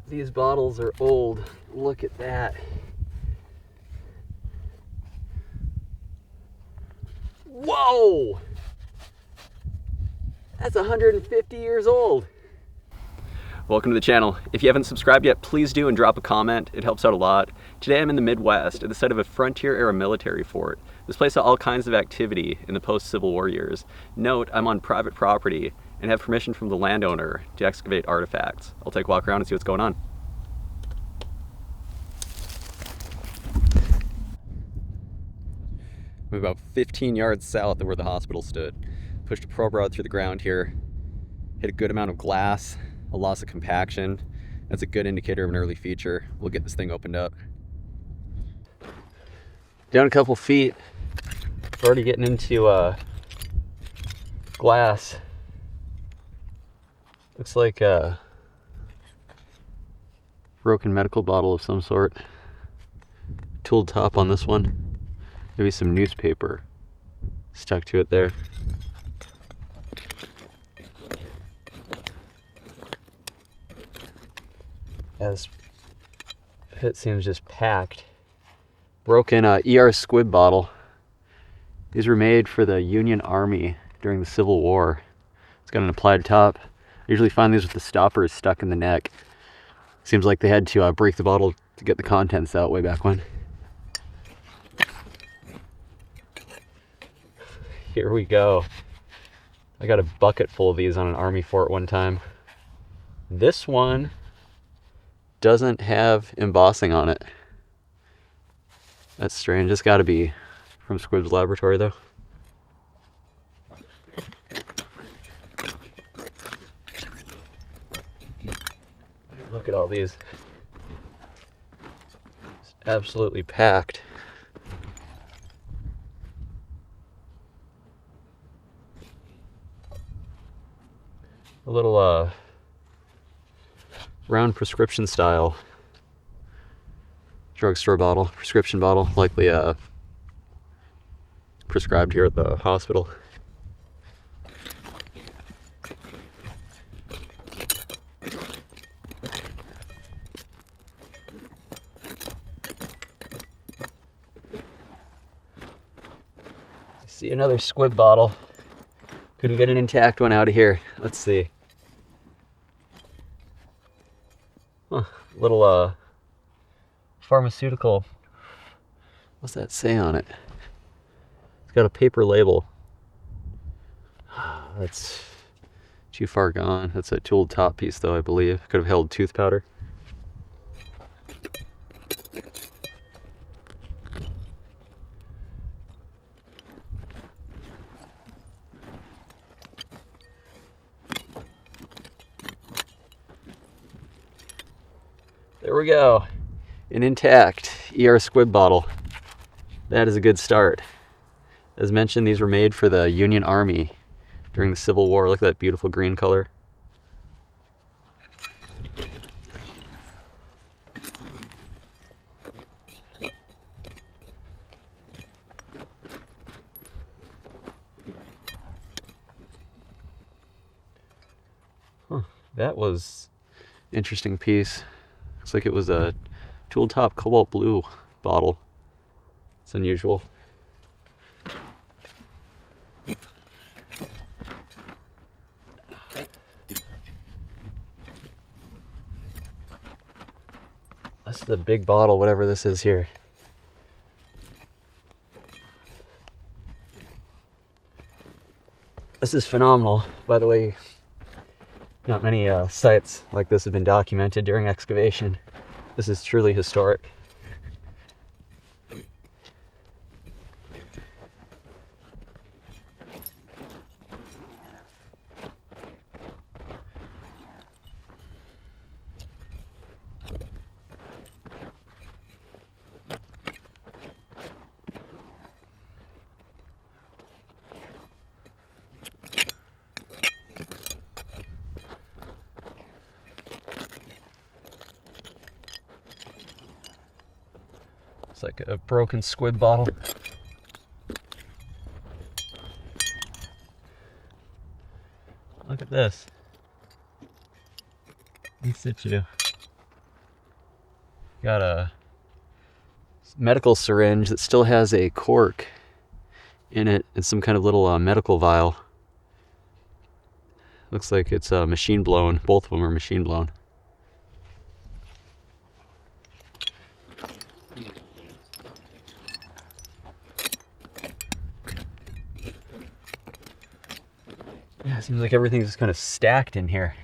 These bottles are old. Look at that. Whoa! That's 150 years old. Welcome to the channel. If you haven't subscribed yet, please do and drop a comment. It helps out a lot. Today I'm in the Midwest at the site of a frontier-era military fort. This place saw all kinds of activity in the post-Civil War years. Note, I'm on private property and have permission from the landowner to excavate artifacts. I'll take a walk around and see what's going on. I'm about 15 yards south of where the hospital stood. Pushed a probe rod through the ground here. Hit a good amount of glass, a loss of compaction. That's a good indicator of an early feature. We'll get this thing opened up. Down a couple feet. We're already getting into glass. Looks like a broken medical bottle of some sort. Tooled top on this one. Maybe some newspaper stuck to it there. As pit seems just packed. Broken ER squib bottle. These were made for the Union Army during the Civil War. It's got an applied top. I usually find these with the stoppers stuck in the neck. Seems like they had to break the bottle to get the contents out way back when. Here we go. I got a bucket full of these on an army fort one time. This one doesn't have embossing on it. That's strange. It's got to be from Squib's laboratory though. Look at all these. It's absolutely packed. A little round prescription style drugstore bottle, prescription bottle, likely prescribed here at the hospital. I see another squib bottle. Couldn't get an intact one out of here. Let's see. Huh, little pharmaceutical. What's that say on it? It's got a paper label. That's too far gone. That's a tooled top piece though, I believe. Could have held tooth powder. There we go. An intact ER squib bottle. That is a good start. As mentioned, these were made for the Union Army during the Civil War. Look at that beautiful green color. Huh, that was an interesting piece. Looks like it was a tool top cobalt blue bottle. It's unusual. That's the big bottle, whatever this is here. This is phenomenal, by the way. Not many sites like this have been documented during excavation. This is truly historic. It's like a broken squib bottle. Look at this. In situ. Got a medical syringe that still has a cork in it and some kind of little medical vial. Looks like it's machine blown. Both of them are machine blown. Yeah, it seems like everything's just kind of stacked in here.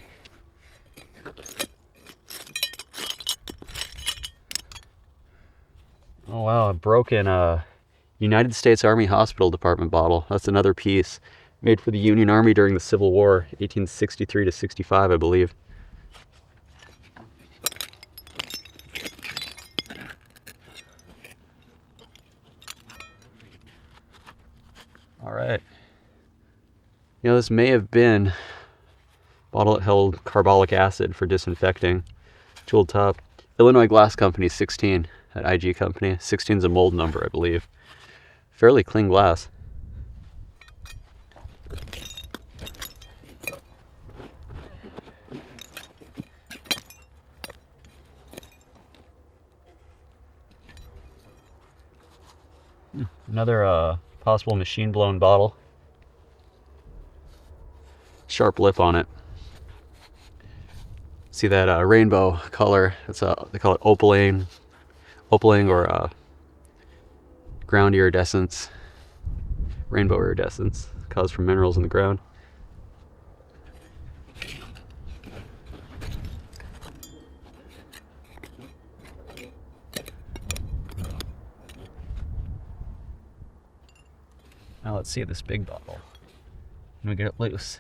Oh wow, a broken United States Army Hospital Department bottle. That's another piece made for the Union Army during the Civil War, 1863 to 65, I believe. All right. You know, this may have been a bottle that held carbolic acid for disinfecting. Jeweled top. Illinois Glass Company 16 at IG Company. 16 is a mold number, I believe. Fairly clean glass. Another possible machine blown bottle. Sharp lip on it. See that rainbow color? It's they call it opaline or ground iridescence, rainbow iridescence, caused from minerals in the ground. Now let's see this big bottle. Let me get it loose.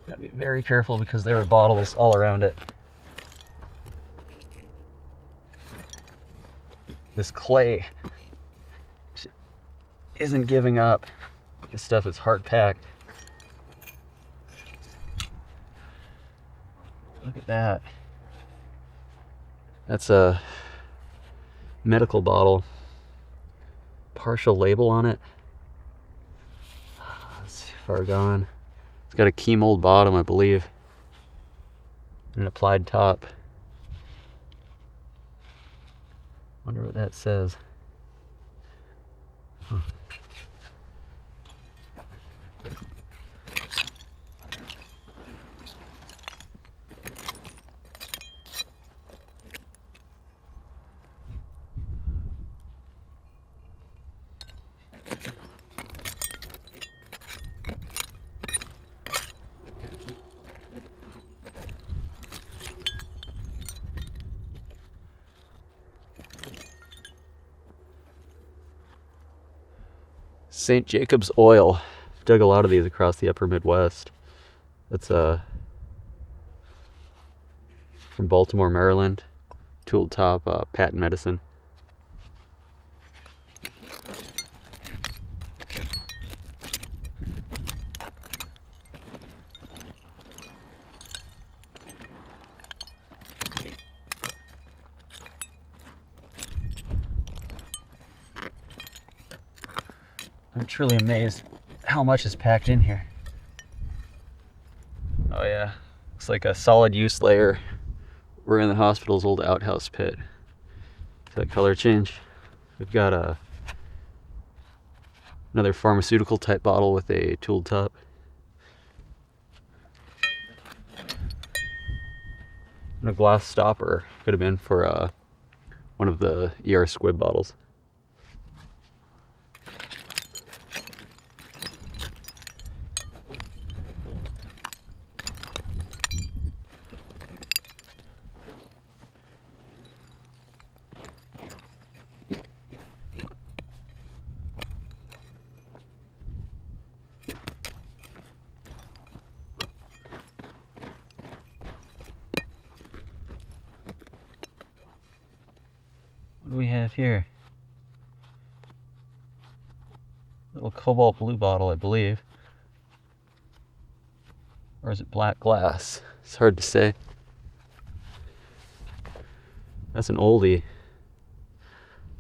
Gotta be very careful because there are bottles all around it. This clay isn't giving up. This stuff is hard packed. Look at that. That's a medical bottle. Partial label on it. Let's see, far gone. It's got a key mold bottom, I believe, and an applied top. Wonder what that says. Huh. St. Jacob's oil. Dug a lot of these across the upper Midwest. That's from Baltimore, Maryland. Tooled top, patent medicine. I'm truly amazed how much is packed in here. Oh yeah, looks like a solid use layer. We're in the hospital's old outhouse pit. That color change. We've got another pharmaceutical type bottle with a tooled top. And a glass stopper. Could have been for one of the ER squib bottles. What do we have here? Little cobalt blue bottle, I believe. Or is it black glass? It's hard to say. That's an oldie.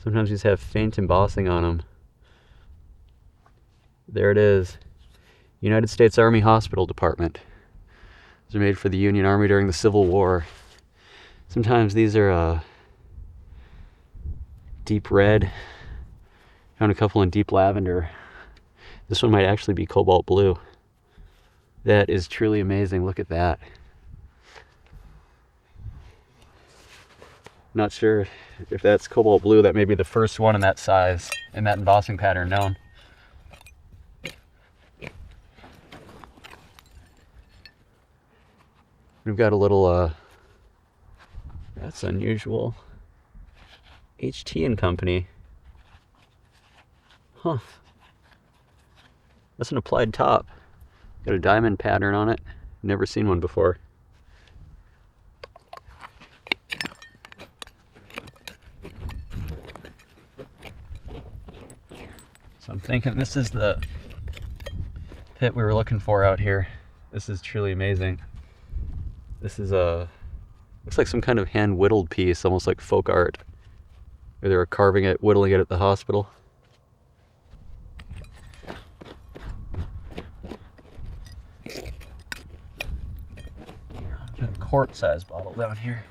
Sometimes these have faint embossing on them. There it is. United States Army Hospital Department. These are made for the Union Army during the Civil War. Sometimes these are deep red. Found a couple in deep lavender. This one might actually be cobalt blue. That is truly amazing. Look at that. Not sure if that's cobalt blue. That may be the first one in that size, in that embossing pattern known. We've got a little, that's unusual. HT and Company. Huh. That's an applied top. Got a diamond pattern on it. Never seen one before. So I'm thinking this is the pit we were looking for out here. This is truly amazing. This is looks like some kind of hand whittled piece, almost like folk art. Maybe they were carving it, whittling it at the hospital. Got a quart-sized bottle down here.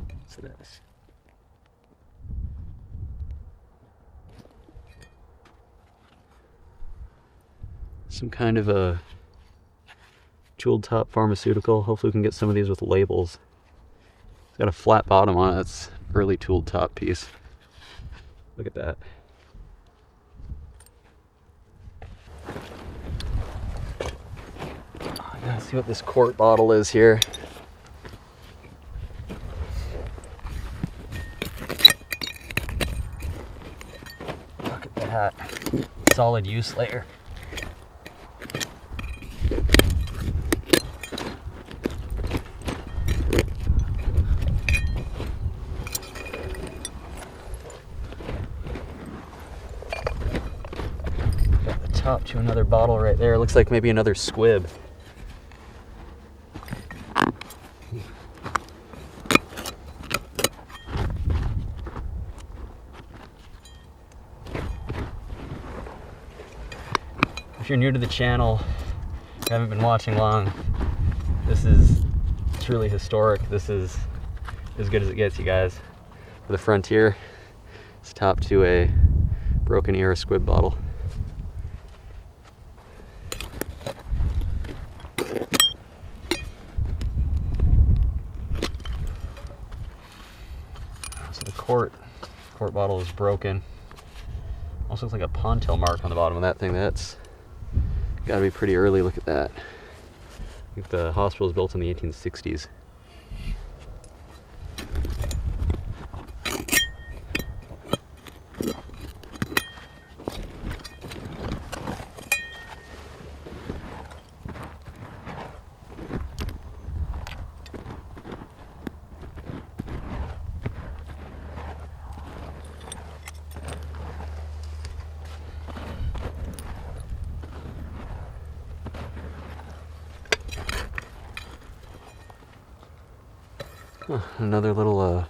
What's this? Some kind of a jeweled top pharmaceutical. Hopefully we can get some of these with labels. It's got a flat bottom on it. It's early tooled top piece. Look at that. I gotta see what this quart bottle is here. Look at that. Solid use layer. Top to another bottle right there. Looks like maybe another squib. If you're new to the channel, you haven't been watching long, this is truly historic. This is as good as it gets, you guys. For the Frontier, it's top to a broken era squib bottle. So the quart bottle is broken. Also looks like a Pontel mark on the bottom of that thing. That's got to be pretty early. Look at that. I think the hospital was built in the 1860s. Another little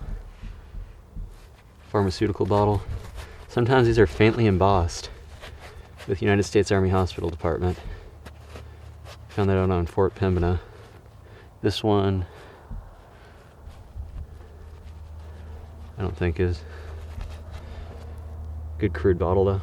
pharmaceutical bottle. Sometimes these are faintly embossed with United States Army Hospital Department. Found that out on Fort Pembina. This one, I don't think is. Good crude bottle though.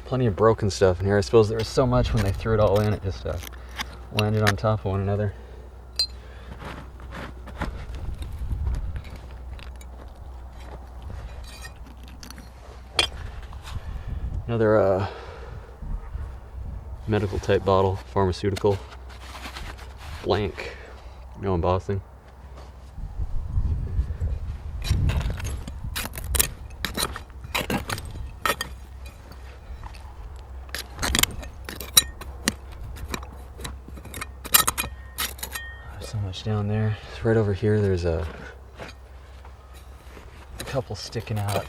Plenty of broken stuff in here. I suppose there was so much when they threw it all in, it just landed on top of one another. Another medical type bottle, pharmaceutical, blank, no embossing. So much down there. Right over here there's a couple sticking out.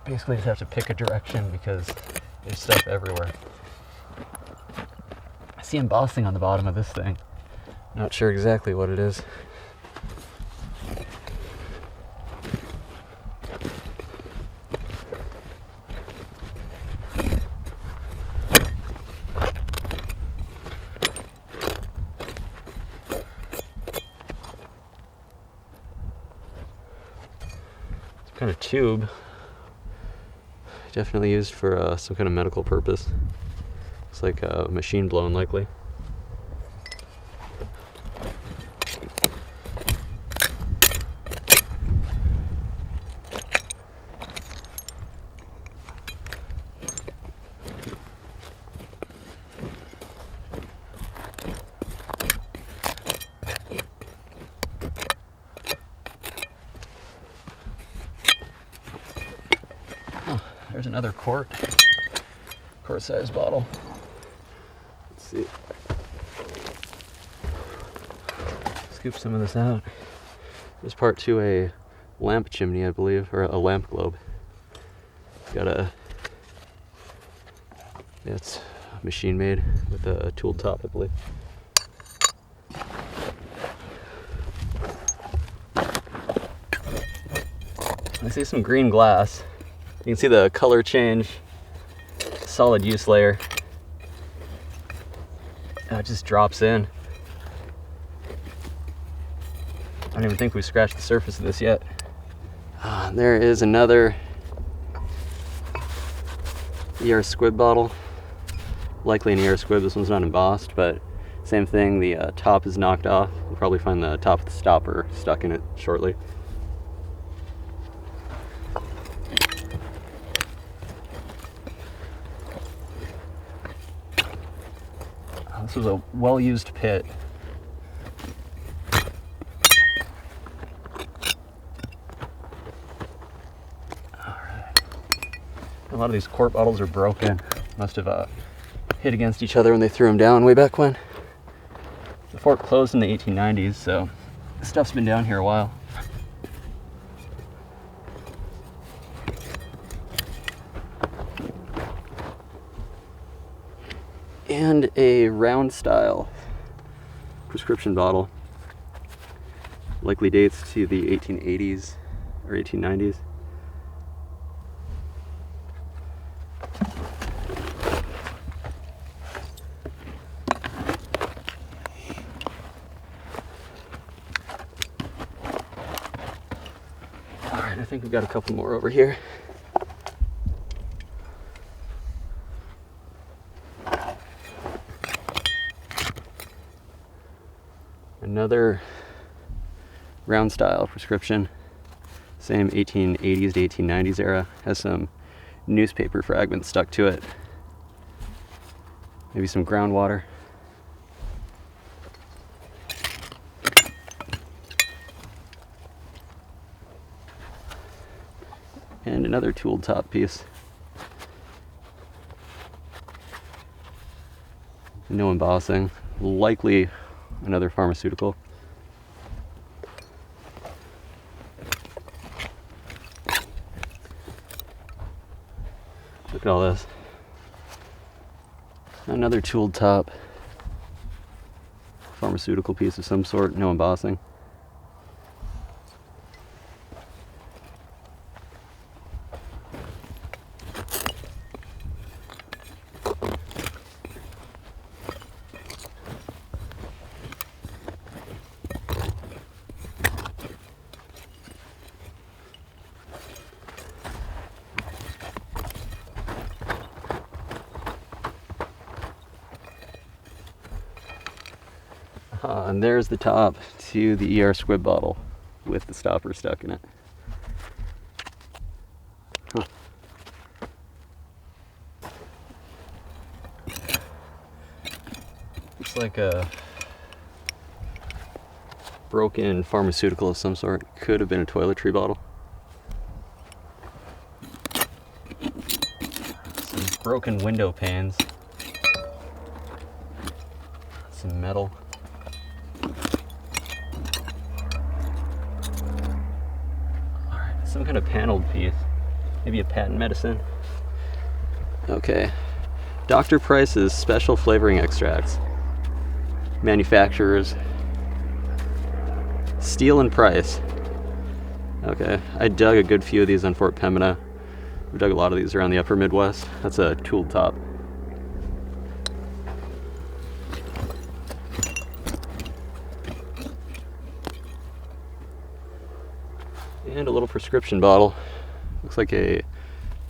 Basically just have to pick a direction because there's stuff everywhere. I see embossing on the bottom of this thing. Not sure exactly what it is. Kind of tube, definitely used for some kind of medical purpose. It's like a machine blown, likely. There's another quart-sized bottle. Let's see. Scoop some of this out. There's part to a lamp chimney, I believe, or a lamp globe. Got a, yeah, it's machine made with a tooled top, I believe. I see some green glass. You can see the color change, solid use layer. It just drops in. I don't even think we've scratched the surface of this yet. There is another ER squib bottle. Likely an ER squib. This one's not embossed, but same thing. The top is knocked off. We'll probably find the top of the stopper stuck in it shortly. This was a well-used pit. Alright. A lot of these quart bottles are broken. Must have hit against each other when they threw them down way back when. The fort closed in the 1890s, so this stuff's been down here a while. And a round style prescription bottle. Likely dates to the 1880s or 1890s. All right, I think we've got a couple more over here. Another round style prescription, same 1880s to 1890s era, has some newspaper fragments stuck to it. Maybe some groundwater. And another tooled top piece. No embossing, likely another pharmaceutical. Look at all this. Another tooled top. Pharmaceutical piece of some sort, no embossing. And there's the top to the ER squib bottle with the stopper stuck in it. Huh. Looks like a broken pharmaceutical of some sort. Could have been a toiletry bottle. Some broken window panes. Some metal. some kind of paneled piece. Maybe a patent medicine. Okay. Dr. Price's special flavoring extracts. Manufacturers. Steel and Price. Okay, I dug a good few of these on Fort Pembina. We've dug a lot of these around the upper Midwest. That's a tooled top. And a little prescription bottle. Looks like a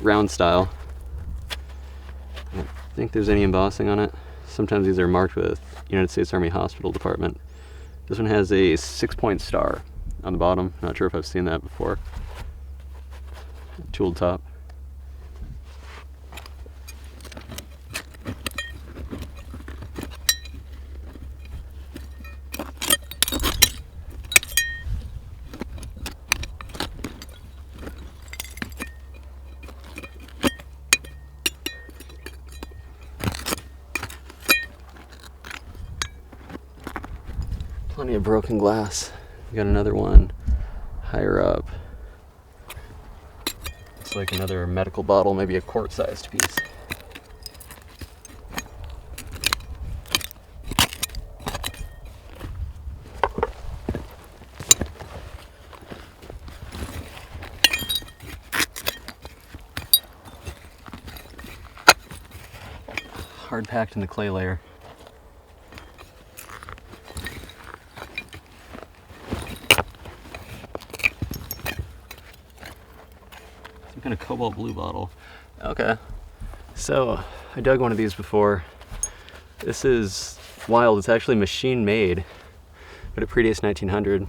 round style. I don't think there's any embossing on it. Sometimes these are marked with United States Army Hospital Department. This one has a 6-point star on the bottom. Not sure if I've seen that before. Tooled top. Plenty of broken glass. We got another one higher up. Looks like another medical bottle, maybe a quart-sized piece. Hard packed in the clay layer. Some kind of cobalt blue bottle. Okay. So, I dug one of these before. This is wild. It's actually machine made, but it predates 1900.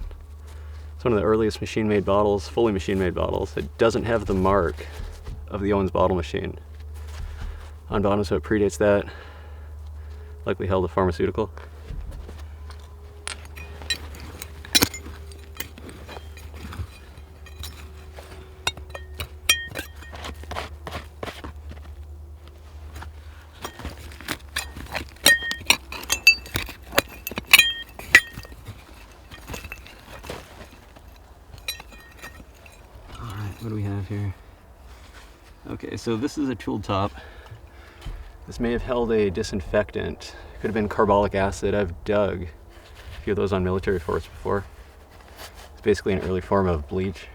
It's one of the earliest machine made bottles, fully machine made bottles. It doesn't have the mark of the Owens bottle machine on bottom, so it predates that. Likely held a pharmaceutical. What do we have here? Okay, so this is a tool top. This may have held a disinfectant. Could have been carbolic acid. I've dug a few of those on military forts before. It's basically an early form of bleach.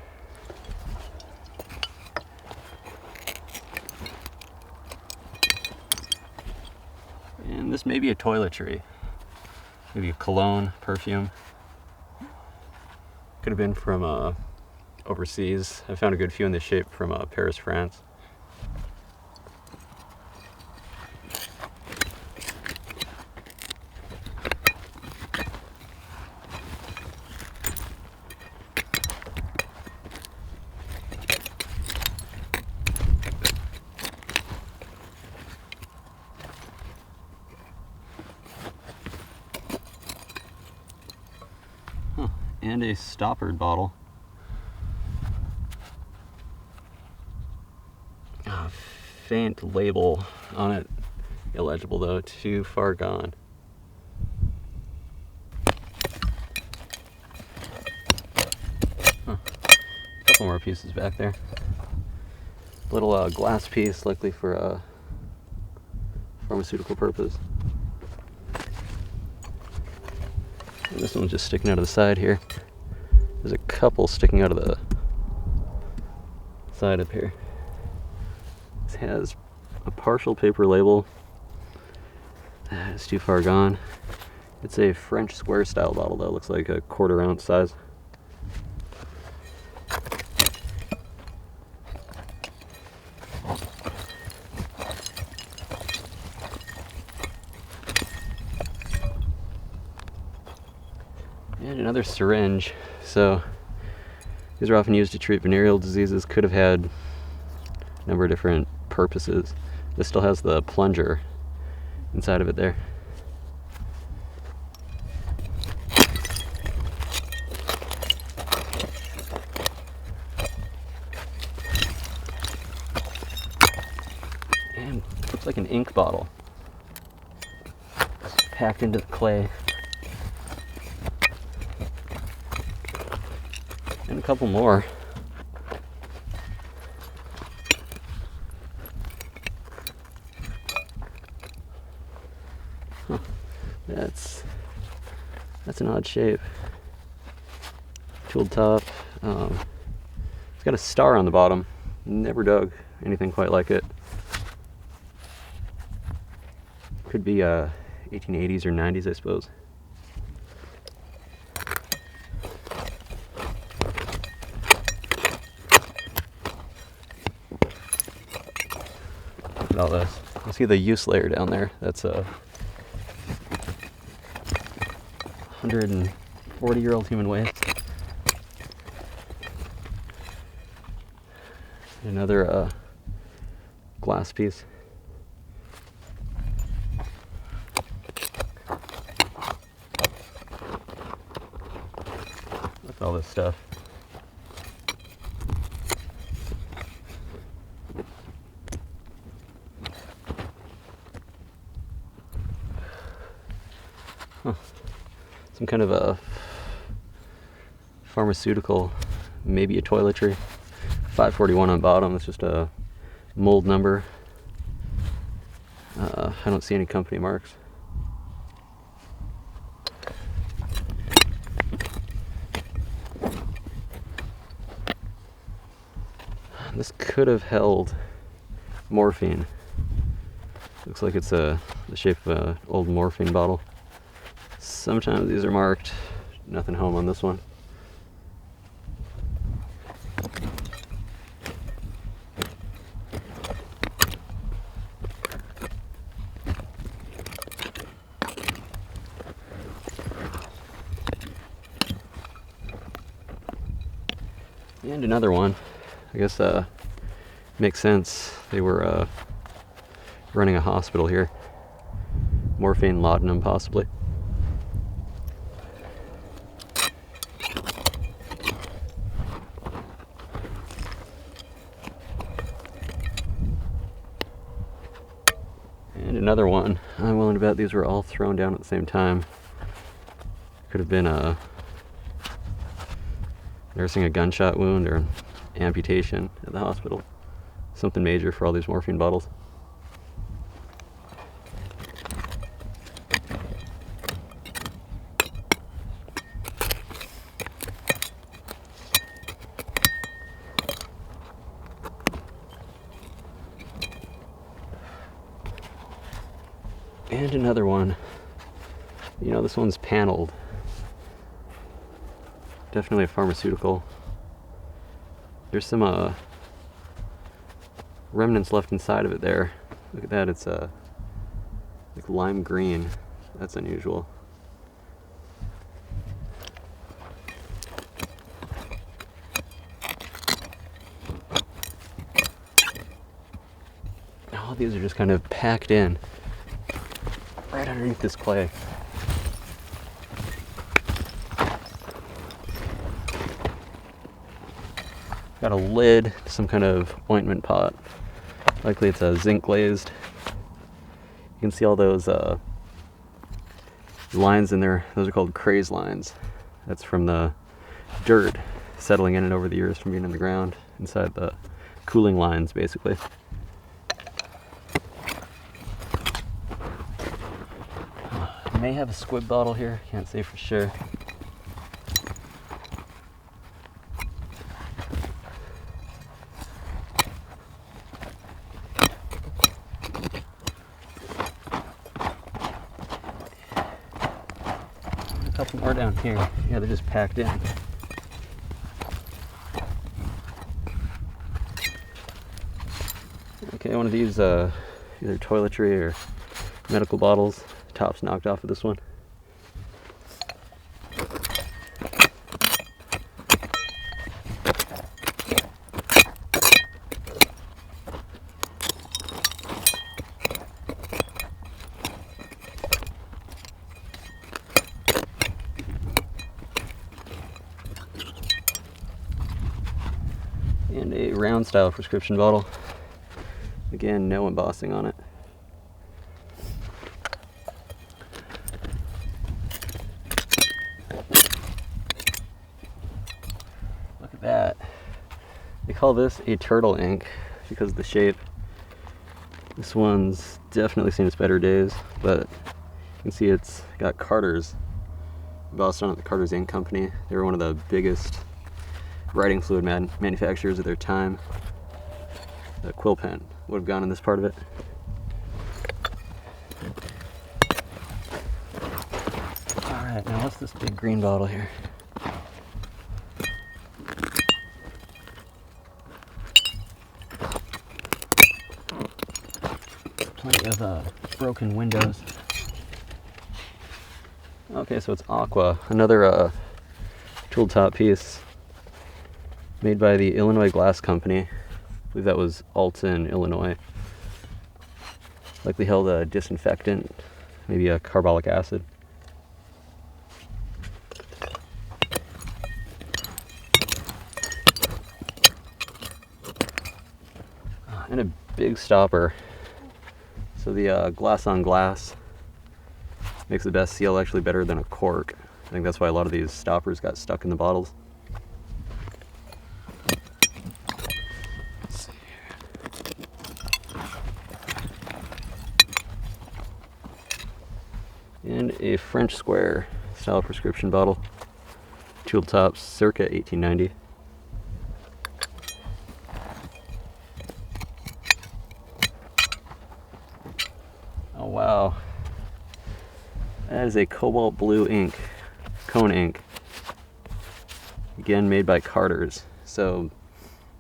And this may be a toiletry. Maybe a cologne, perfume. Could have been from overseas. I found a good few in this shape from Paris, France. And a stoppered bottle. Faint label on it. Illegible though, too far gone. A couple more pieces back there. Little glass piece, likely for a pharmaceutical purpose. And this one's just sticking out of the side here. There's a couple sticking out of the side up here. This has a partial paper label. It's too far gone. It's a French square style bottle though. Looks like a 1/4 ounce size. And another syringe. So these are often used to treat venereal diseases. Could have had a number of different purposes. This still has the plunger inside of it there. And looks like an ink bottle. Packed into the clay. And a couple more. Huh. That's an odd shape. Tooled top. It's got a star on the bottom. Never dug anything quite like it. Could be 1880s or 90s, I suppose. Look at all this. You see the use layer down there? That's a 140-year-old human waste. Another glass piece. Look at all this stuff. Huh. Some kind of a pharmaceutical, maybe a toiletry. 541 on bottom. That's just a mold number. I don't see any company marks. This could have held morphine. Looks like it's the shape of an old morphine bottle. Sometimes these are marked. Nothing home on this one. And another one. I guess makes sense. They were running a hospital here. Morphine, laudanum, possibly. And another one. I'm willing to bet these were all thrown down at the same time. Could have been nursing a gunshot wound or amputation at the hospital. Something major for all these morphine bottles. And another one. You know, this one's paneled. Definitely a pharmaceutical. There's some remnants left inside of it there. Look at that, it's like lime green. That's unusual. All these are just kind of packed in right underneath this clay. Got a lid to some kind of ointment pot. Likely it's a zinc glazed. You can see all those lines in there. Those are called craze lines. That's from the dirt settling in it over the years from being in the ground inside the cooling lines, basically. May have a squib bottle here. Can't say for sure. A couple more down here. Yeah, they're just packed in. Okay, one of these either toiletry or medical bottles. Top's knocked off of this one. And a round style prescription bottle. Again, no embossing on it. Look at that. They call this a turtle ink because of the shape. This one's definitely seen its better days, but you can see it's got Carter's embossed on it, the Carter's Ink Company. They were one of the biggest writing fluid manufacturers of their time. The quill pen would have gone in this part of it. Alright, now what's this big green bottle here? Plenty of broken windows. Okay, so it's Aqua, another tool top piece made by the Illinois Glass Company. I believe that was Alton, Illinois. Likely held a disinfectant, maybe a carbolic acid. And a big stopper. So the glass on glass makes the best seal, actually better than a cork. I think that's why a lot of these stoppers got stuck in the bottles. Let's see here. And a French square style prescription bottle. Tooled tops circa 1890. Oh wow. That is a cobalt blue ink, cone ink. Again, made by Carter's. So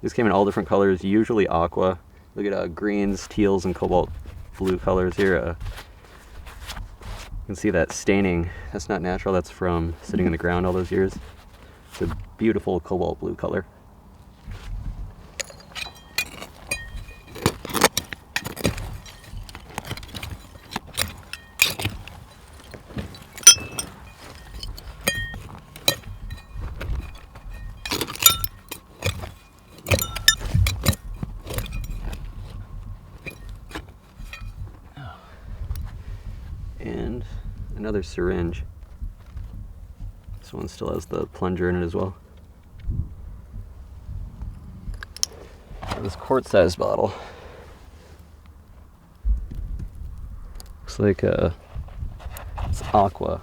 this came in all different colors, usually aqua. Look at greens, teals, and cobalt blue colors here. You can see that staining. That's not natural, that's from sitting in the ground all those years. It's a beautiful cobalt blue color. And another syringe. This one still has the plunger in it as well. This quart-sized bottle. Looks like it's aqua.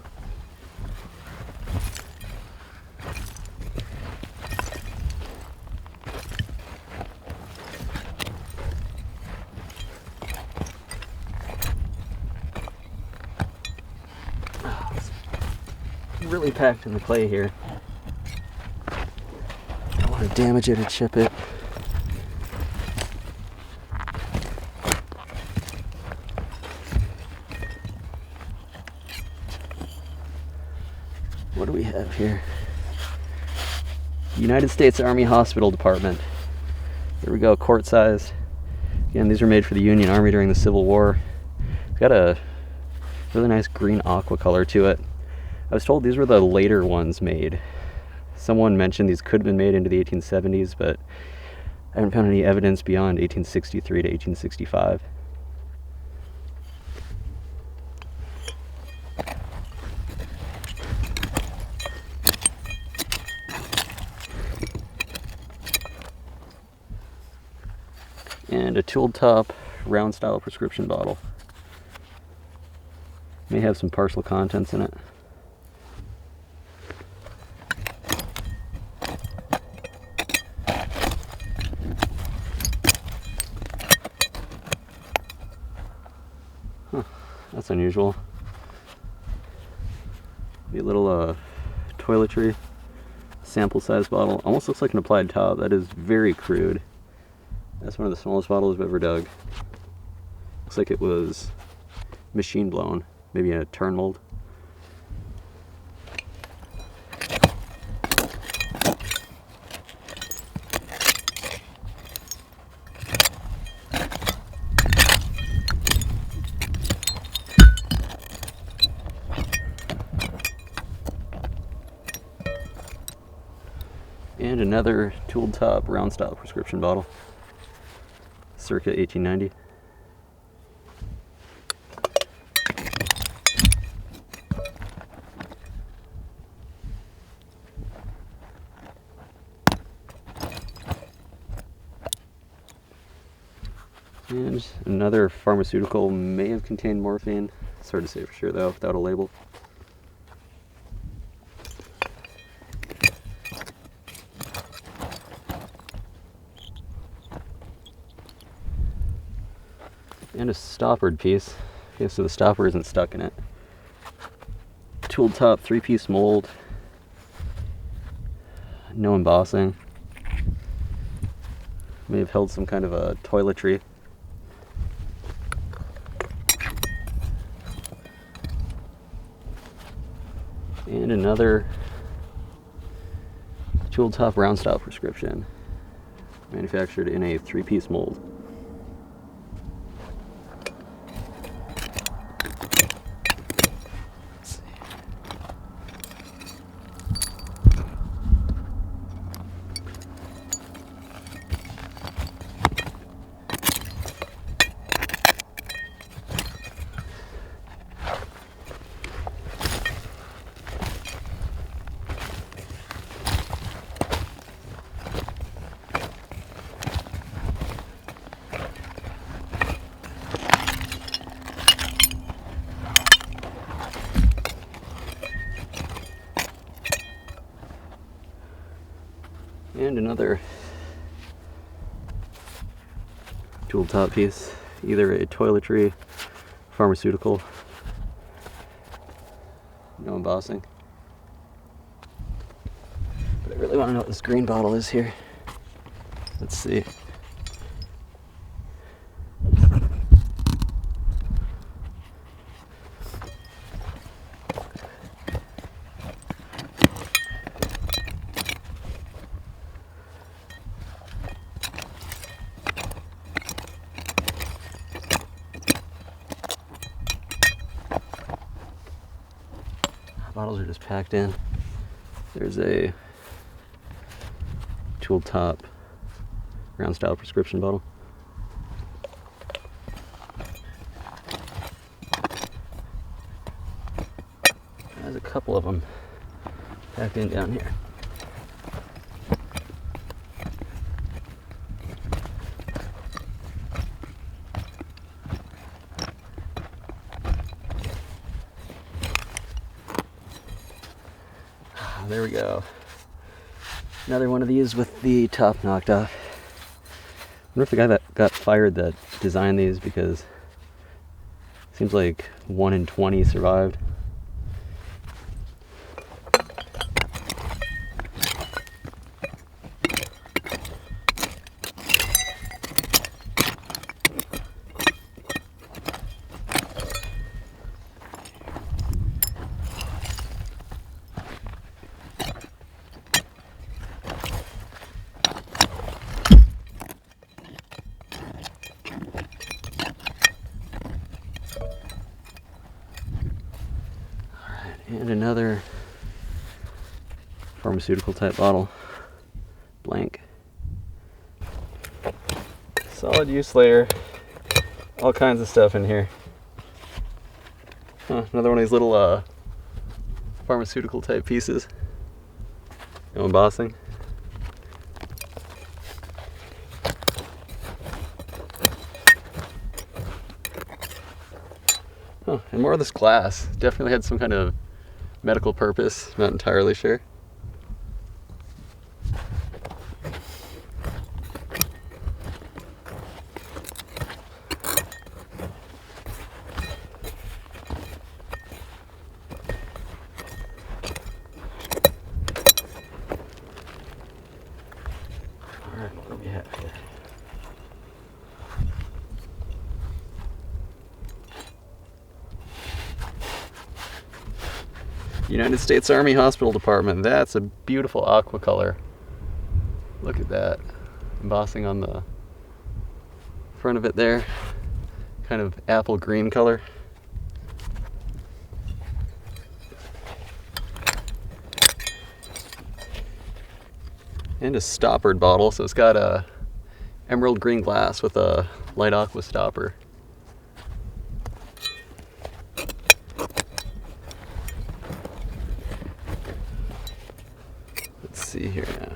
Really packed in the clay here. Don't want to damage it or chip it. What do we have here? United States Army Hospital Department. There we go, quart sized. Again, these were made for the Union Army during the Civil War. It's got a really nice green aqua color to it. I was told these were the later ones made. Someone mentioned these could have been made into the 1870s, but I haven't found any evidence beyond 1863 to 1865. And a tooled top round style prescription bottle. May have some partial contents in it. That's unusual. Be a little toiletry sample size bottle. Almost looks like an applied top. That is very crude. That's one of the smallest bottles I've ever dug. Looks like it was machine blown, maybe in a turn mold. And another tooled top round style prescription bottle, circa 1890. And another pharmaceutical, may have contained morphine. It's hard to say for sure though without a label. And a stoppered piece. Okay, so the stopper isn't stuck in it. Tooled top 3-piece mold. No embossing. May have held some kind of a toiletry. And another tooled top round style prescription. Manufactured in a 3-piece mold. And another tool top piece, either a toiletry, pharmaceutical, no embossing. But I really want to know what this green bottle is here. Let's see. Bottles are just packed in. There's a tool top round style prescription bottle. There's a couple of them packed in down here. There we go. Another one of these with the top knocked off. I wonder if the guy that got fired that designed these, because it seems like 1 in 20 survived. And another pharmaceutical type bottle, blank. Solid use layer, all kinds of stuff in here. Another one of these little pharmaceutical type pieces. No embossing. And more of this glass. Definitely had some kind of medical purpose, not entirely sure. All right, what do we have here? United States Army Hospital Department. That's a beautiful aqua color. Look at that. Embossing on the front of it there. Kind of apple green color. And a stoppered bottle, so it's got a emerald green glass with a light aqua stopper. Let's see here now.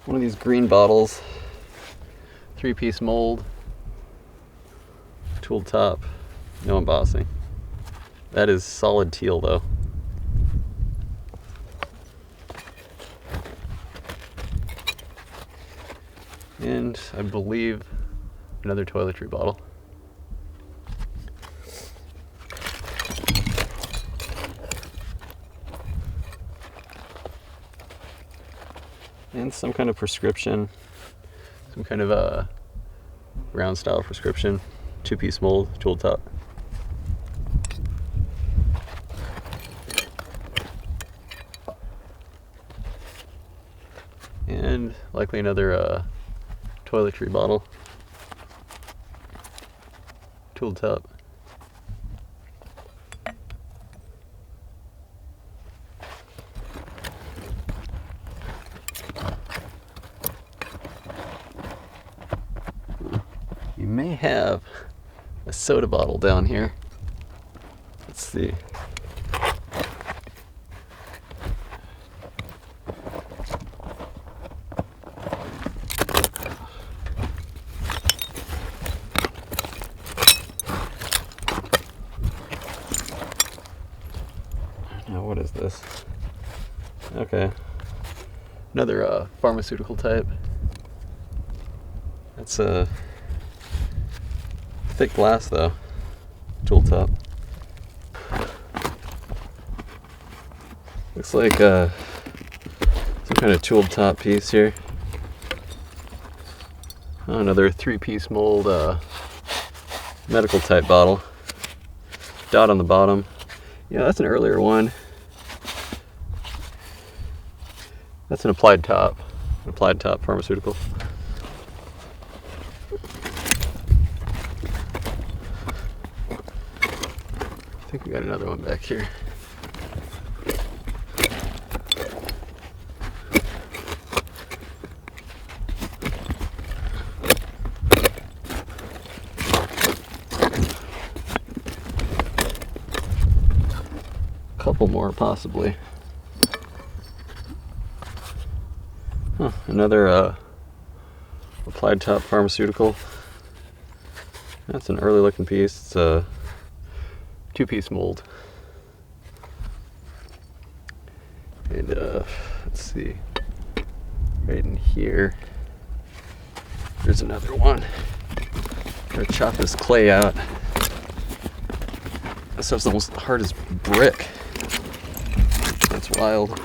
One of these green bottles, 3-piece mold, tooled top, no embossing. That is solid teal though. And I believe another toiletry bottle. And some kind of prescription, some kind of a round style prescription, 2-piece mold, tool top. And likely another toiletry bottle, tooled top. You may have a soda bottle down here. Let's see. Now what is this? Okay. Another pharmaceutical type. That's a thick glass though, tool top. Looks like some kind of tooled top piece here. Oh, another 3-piece mold medical type bottle. Dot on the bottom. Yeah, that's an earlier one. That's an applied top pharmaceutical. I think we got another one back here. Couple more possibly. Huh, another applied top pharmaceutical. That's an early looking piece. It's a 2-piece mold. And let's see, right in here, there's another one. Gotta chop this clay out. This stuff's almost hard as brick. That's wild.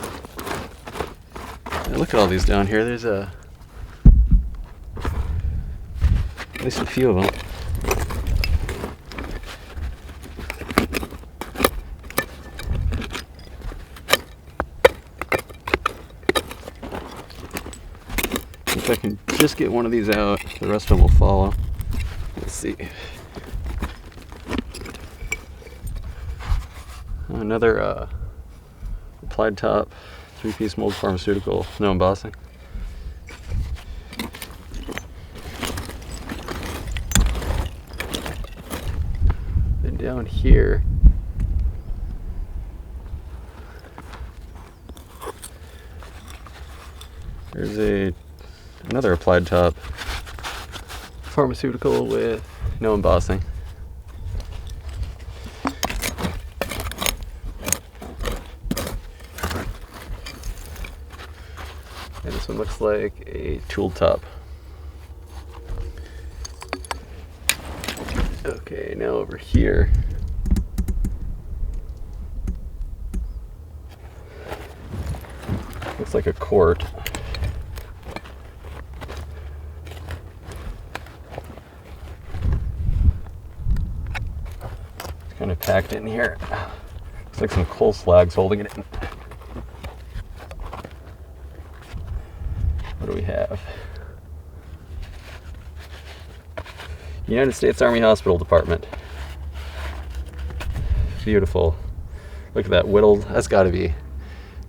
And look at all these down here. There's at least a few of them. If I can just get one of these out, the rest of them will follow. Let's see. Another applied top, 3-piece mold pharmaceutical, no embossing. Then down here, there's another applied top pharmaceutical with no embossing. And this one looks like a tool top. Okay, now over here. Looks like a quart. It's kind of packed in here. Looks like some coal slags holding it in. What do we have? United States Army Hospital Department. Beautiful. Look at that whittled. That's got to be,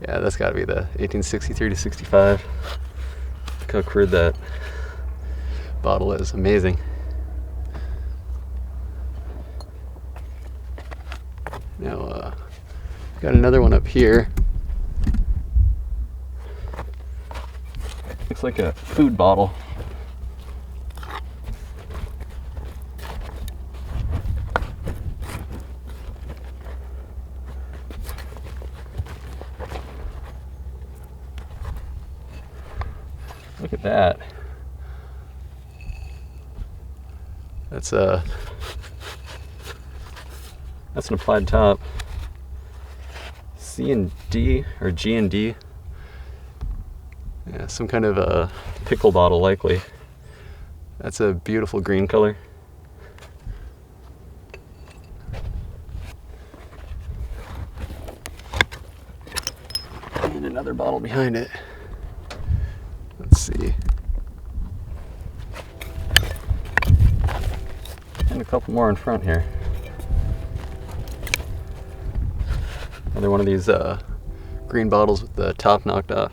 yeah, that's got to be the 1863 to 65. Look how crude that bottle is. Amazing. Now, got another one up here. Looks like a food bottle. Look at that. That's an applied top. C and D or G and D. Yeah, some kind of a pickle bottle likely. That's a beautiful green color. And another bottle behind it. Let's see. And a couple more in front here. Another one of these green bottles with the top knocked off.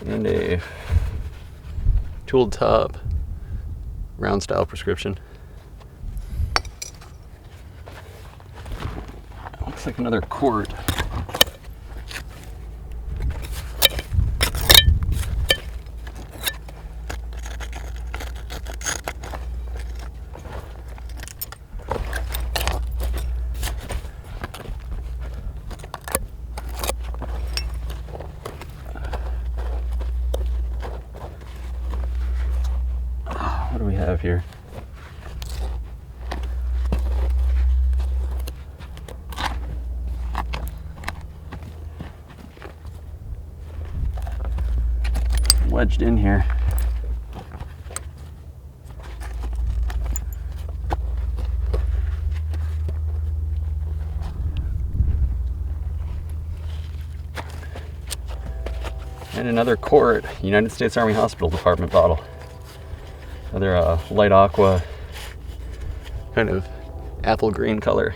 And a tooled top, round style prescription. Looks like another quart. What do we have here? Wedged in here. And another quart, United States Army Hospital Department bottle. Another light aqua, kind of apple green color.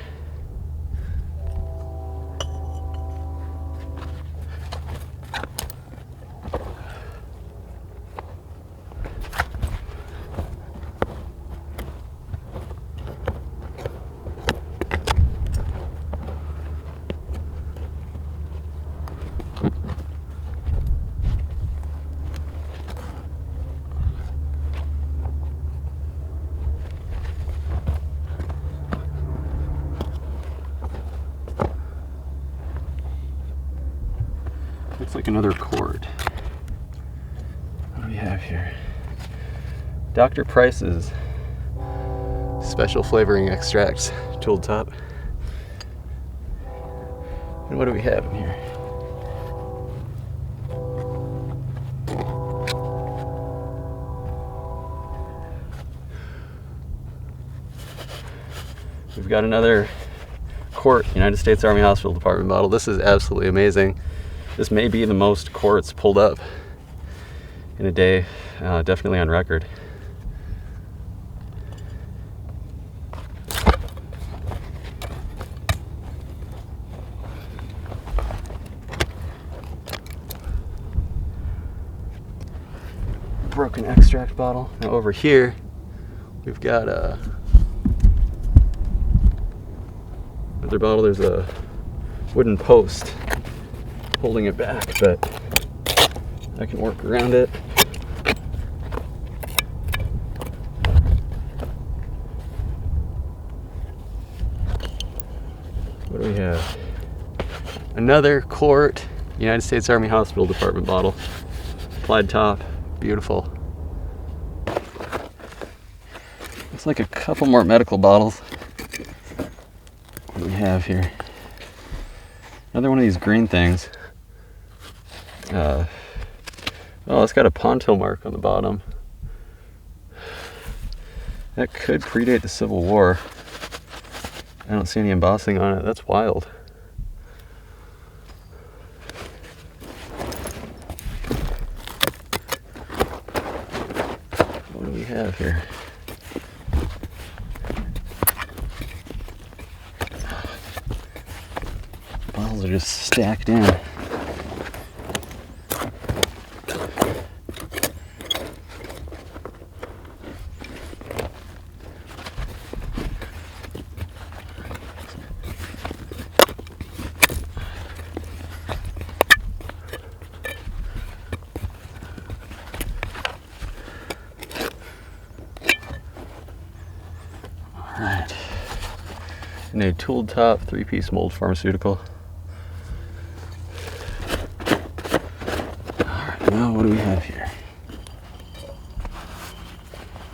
Looks like another quart. What do we have here? Dr. Price's special flavoring extracts, tooled top. And what do we have in here? We've got another quart United States Army Hospital Department bottle. This is absolutely amazing. This may be the most quarts pulled up in a day, definitely on record. Broken extract bottle. Now over here, we've got another bottle. There's a wooden post holding it back, but I can work around it. What do we have? Another quart United States Army Hospital Department bottle. Applied top, beautiful. Looks like a couple more medical bottles. What do we have here? Another one of these green things. Oh, it's got a ponto mark on the bottom. That could predate the Civil War. I don't see any embossing on it. That's wild. What do we have here? Bottles are just stacked in. a tooled top 3-piece mold pharmaceutical. Alright, now what do we have here?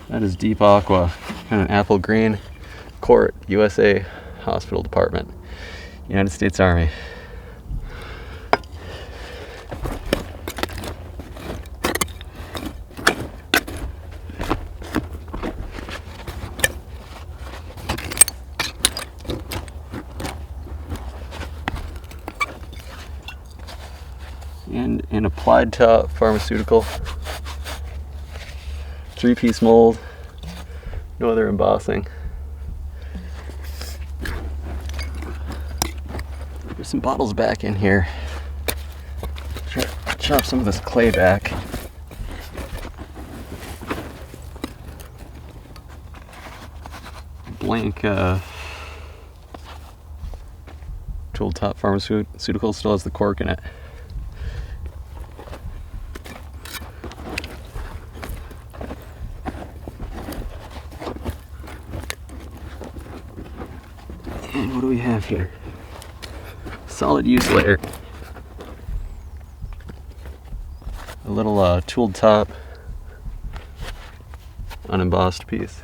That is deep aqua, kind of an apple green. Court, USA Hospital Department, United States Army. And an applied top pharmaceutical. 3-piece mold, no other embossing. There's some bottles back in here. Try to chop some of this clay back. Blank tool top pharmaceutical still has the cork in it. And what do we have here? Solid use layer. A little tooled top, unembossed piece.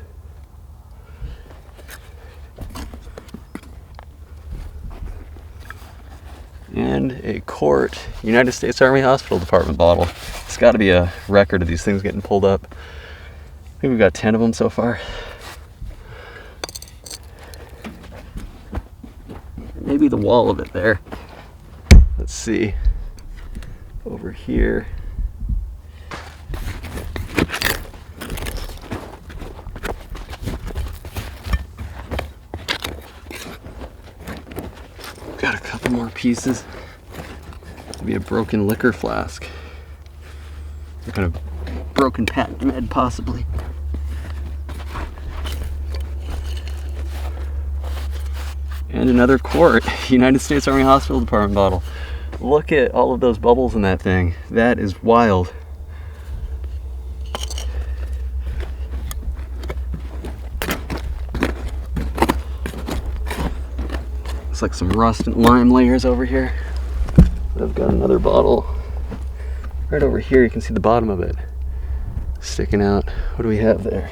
And a quart United States Army Hospital Department bottle. It's got to be a record of these things getting pulled up. I think we've got 10 of them so far. Maybe the wall of it there. Let's see. Over here. Got a couple more pieces. Maybe a broken liquor flask. Some kind of broken patent med, possibly. And another quart United States Army Hospital Department bottle. Look at all of those bubbles in that thing. That is wild. Looks like some rust and lime layers over here. I've got another bottle right over here. You can see the bottom of it sticking out. What do we have there?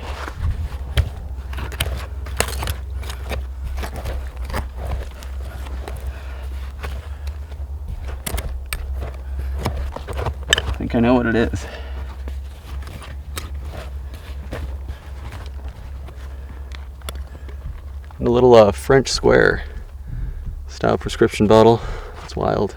I think I know what it is. And a little French square style prescription bottle. It's wild.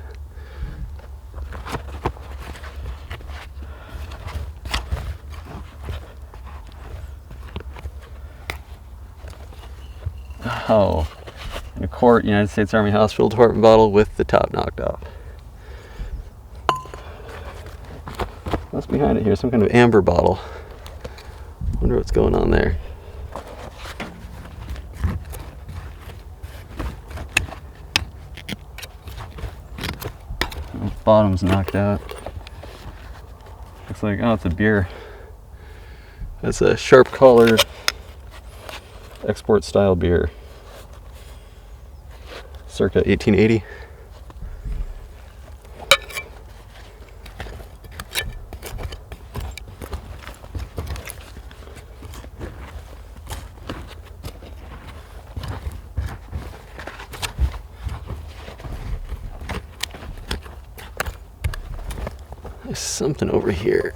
Oh, and a quart United States Army Hospital Department bottle with the top knocked off. What's behind it here? Some kind of amber bottle. Wonder what's going on there. The bottom's knocked out. Looks like, oh, it's a beer. That's a sharp collared export style beer. Circa 1880. There's something over here.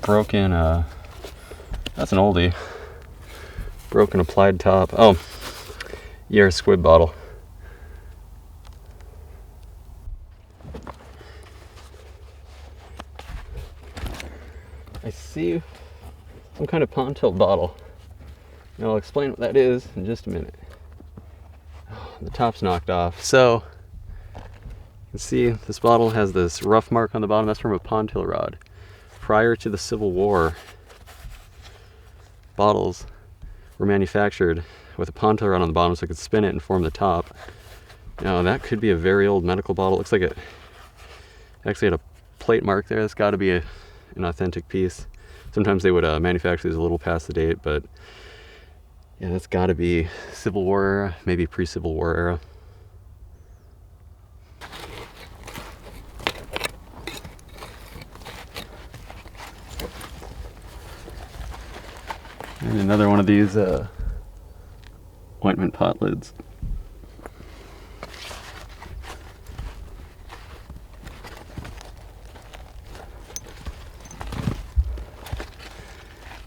Broken, that's an oldie. Broken applied top. Oh, Yare squid bottle. I see some kind of pond tilt bottle. And I'll explain what that is in just a minute. Oh, the top's knocked off. So, you can see this bottle has this rough mark on the bottom. That's from a pond tilt rod. Prior to the Civil War, bottles were manufactured with a pontoon rod on the bottom so I could spin it and form the top. Now that could be a very old medical bottle. It looks like it actually had a plate mark there. That's got to be an authentic piece. Sometimes they would manufacture these a little past the date, but yeah, that's got to be Civil War era, maybe pre-Civil War era. And another one of these ointment pot lids.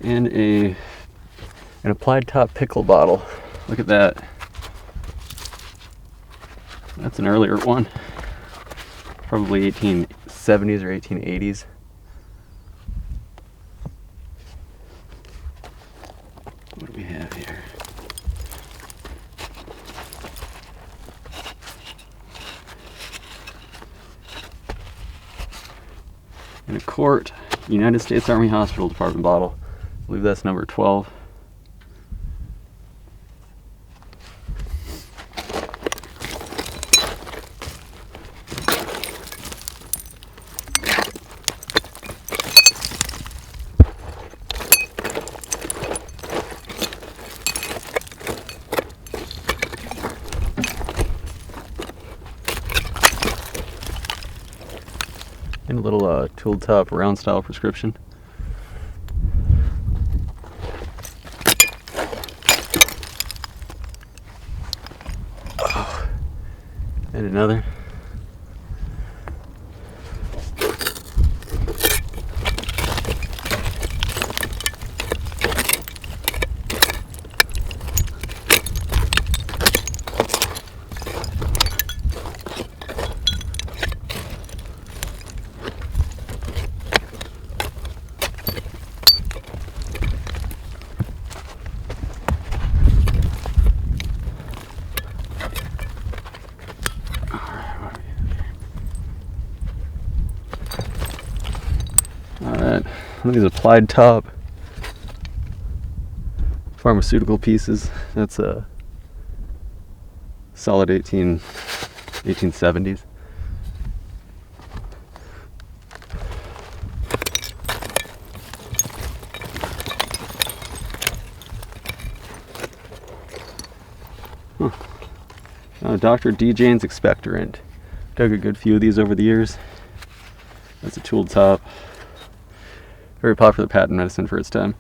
And an applied top pickle bottle. Look at that. That's an earlier one. Probably 1870s or 1880s. What do we have here? And a quart United States Army Hospital Department bottle. I believe that's number 12. And a little tooled top round style prescription. Oh. And another. Alright, one of these applied top pharmaceutical pieces. That's a solid 1870s. Dr. D. Jane's expectorant. Dug a good few of these over the years. That's a tooled top. Very popular patent medicine for its time.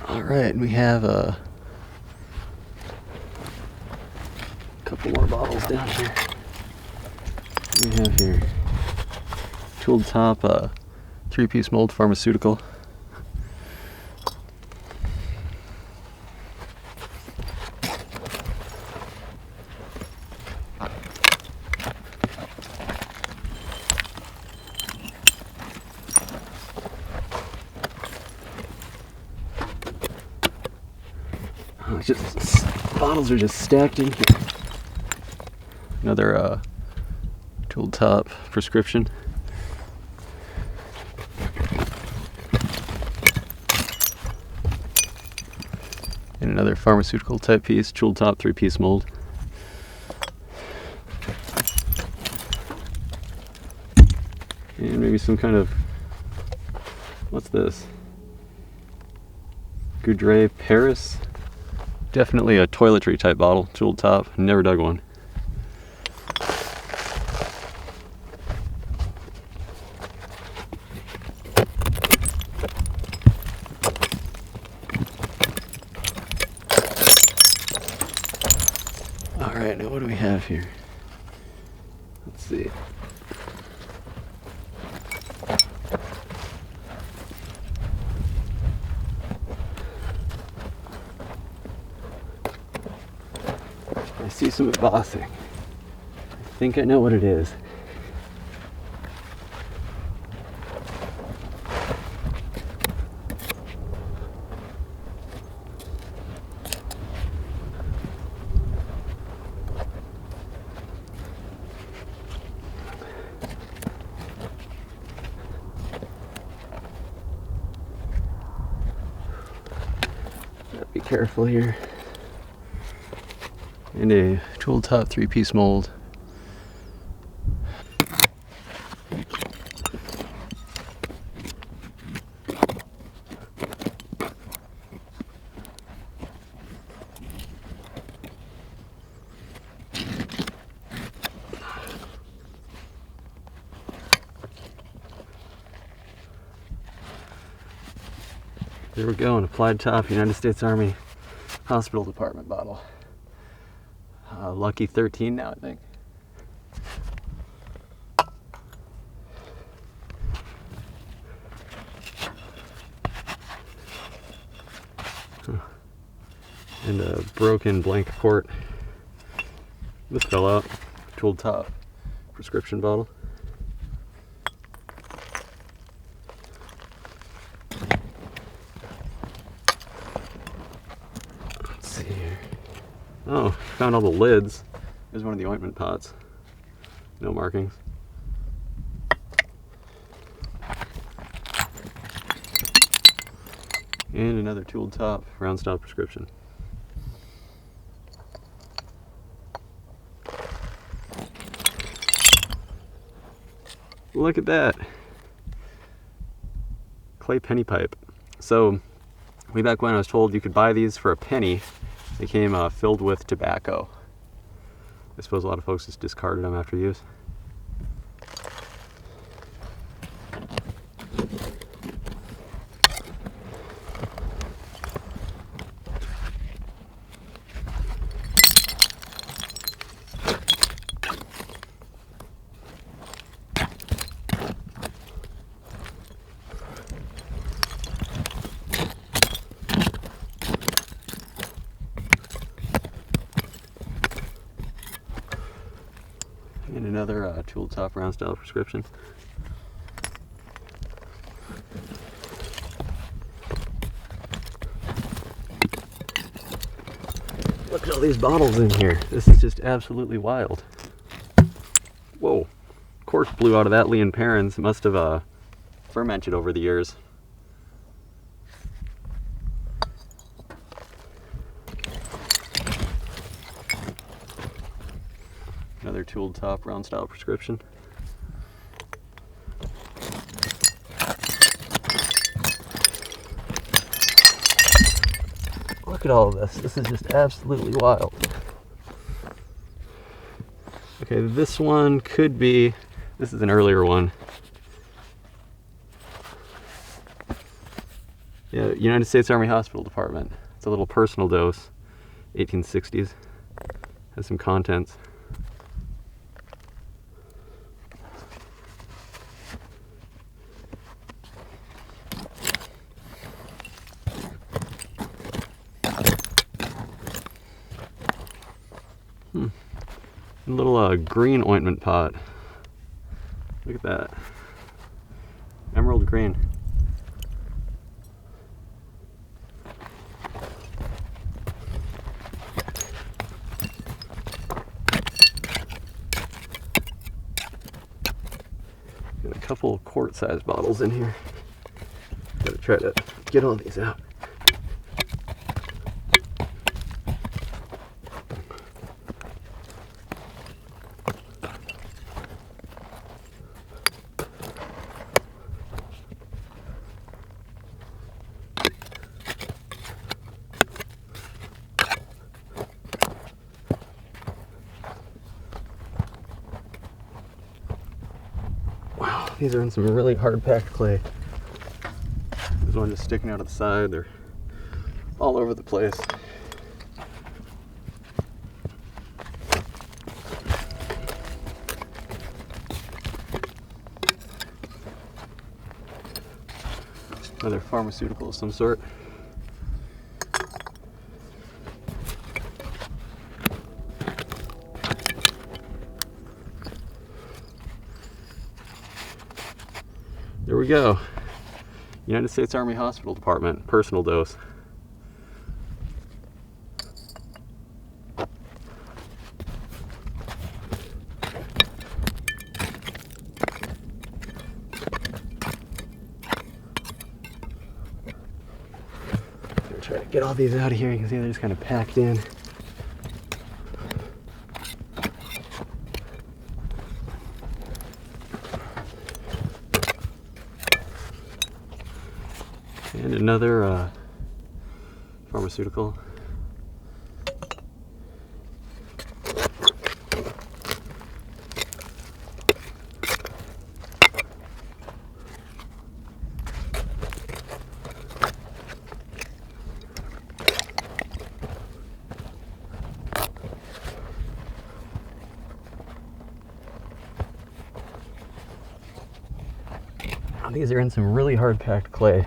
Alright, and we have a couple more bottles down here. We have here tooled top 3-piece mold pharmaceutical. Oh, it's just bottles are just stacked in here. Another tooled top prescription. And another pharmaceutical type piece, tooled top 3-piece mold. And maybe some kind of, what's this? Goudray Paris? Definitely a toiletry type bottle, tooled top. Never dug one. Alright, now what do we have here? Let's see. I see some embossing. I think I know what it is. Be careful here. And a tool top 3-piece mold. There we go, an applied top United States Army Hospital Department bottle. Lucky 13 now, I think. And a broken blank quart. This fell out. Tooled top prescription bottle. Let's see here. Oh, found all the lids. There's one of the ointment pots. No markings. And another tooled top round style prescription. Look at that. Clay penny pipe. So way back when I was told you could buy these for a penny. They came filled with tobacco. I suppose a lot of folks just discarded them after use. And another tool top round style prescription. Look at all these bottles in here. This is just absolutely wild. Whoa, cork blew out of that Leon Perrins. It must have fermented over the years. Another tooled top round style prescription. Look at all of this. This is just absolutely wild. Okay, this one could be, this is an earlier one. Yeah, United States Army Hospital Department. It's a little personal dose, 1860s. Has some contents. A little green ointment pot. Look at that. Emerald green. Got a couple of quart-sized bottles in here. Gotta try to get all these out. These are in some really hard packed clay. There's one just sticking out of the side. They're all over the place. Another pharmaceutical of some sort. There we go. United States Army Hospital Department, personal dose. Try to get all these out of here. You can see they're just kind of packed in. And another pharmaceutical. These are in some really hard packed clay.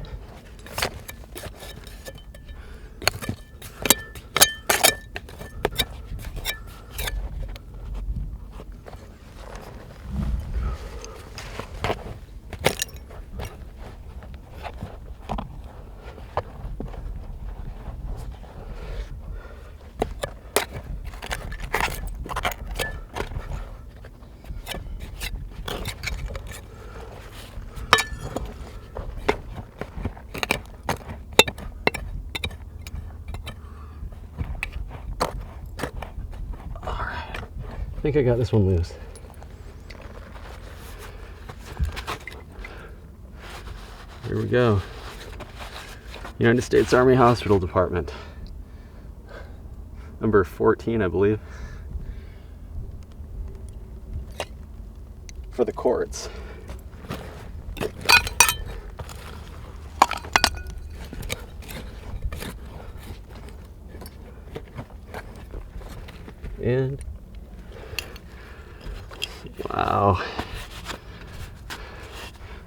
I think I got this one loose. Here we go. United States Army Hospital Department. Number 14, I believe. For the courts. And wow,